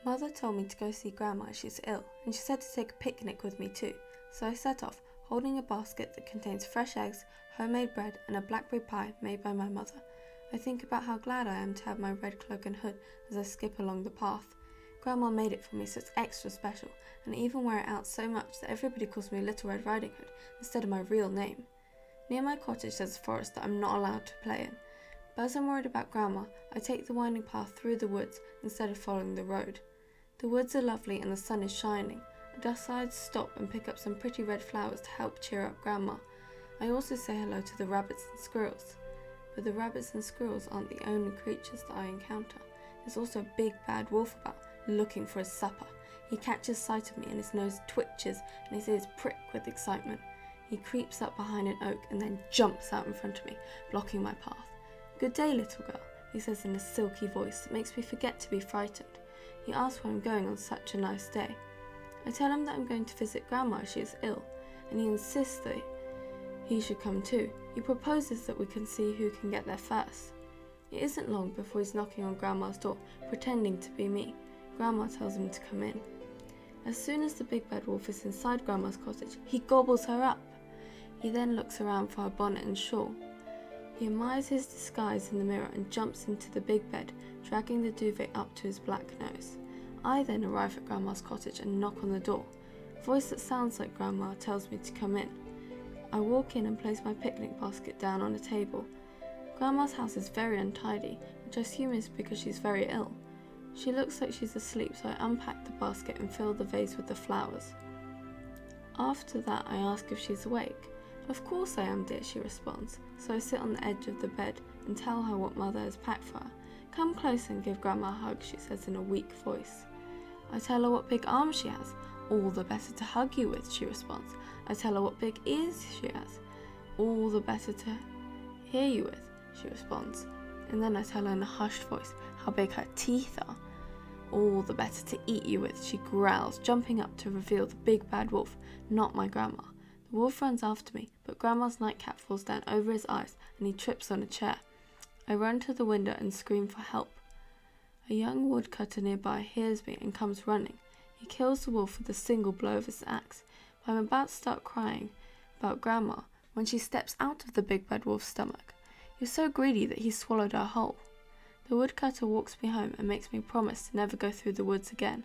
Mother told me to go see Grandma as she's ill, and she said to take a picnic with me too, so I set off, holding a basket that contains fresh eggs, homemade bread, and a blackberry pie made by my mother. I think about how glad I am to have my red cloak and hood as I skip along the path. Grandma made it for me, so it's extra special, and I even wear it out so much that everybody calls me Little Red Riding Hood instead of my real name. Near my cottage there's a forest that I'm not allowed to play in, but as I'm worried about Grandma, I take the winding path through the woods instead of following the road. The woods are lovely and the sun is shining. I decide to stop and pick up some pretty red flowers to help cheer up Grandma. I also say hello to the rabbits and squirrels. But the rabbits and squirrels aren't the only creatures that I encounter. There's also a big bad wolf about, looking for his supper. He catches sight of me and his nose twitches and his ears prick with excitement. He creeps up behind an oak and then jumps out in front of me, blocking my path. "Good day, little girl," he says in a silky voice that makes me forget to be frightened. He asks where I'm going on such a nice day. I tell him that I'm going to visit Grandma as she is ill, and he insists that he should come too. He proposes that we can see who can get there first. It isn't long before he's knocking on Grandma's door, pretending to be me. Grandma tells him to come in. As soon as the big bad wolf is inside Grandma's cottage, he gobbles her up. He then looks around for her bonnet and shawl. He admires his disguise in the mirror and jumps into the big bed, dragging the duvet up to his black nose. I then arrive at Grandma's cottage and knock on the door. A voice that sounds like Grandma tells me to come in. I walk in and place my picnic basket down on a table. Grandma's house is very untidy, which I assume is because she's very ill. She looks like she's asleep, so I unpack the basket and fill the vase with the flowers. After that, I ask if she's awake. "Of course I am, dear," she responds, so I sit on the edge of the bed and tell her what Mother has packed for her. "Come closer and give Grandma a hug," she says in a weak voice. I tell her what big arms she has. "All the better to hug you with," she responds. I tell her what big ears she has. "All the better to hear you with," she responds. And then I tell her in a hushed voice how big her teeth are. "All the better to eat you with," she growls, jumping up to reveal the big bad wolf, not my grandma. The wolf runs after me, but Grandma's nightcap falls down over his eyes and he trips on a chair. I run to the window and scream for help. A young woodcutter nearby hears me and comes running. He kills the wolf with a single blow of his axe. I'm about to start crying about Grandma when she steps out of the big bad wolf's stomach. He was so greedy that he swallowed her whole. The woodcutter walks me home and makes me promise to never go through the woods again.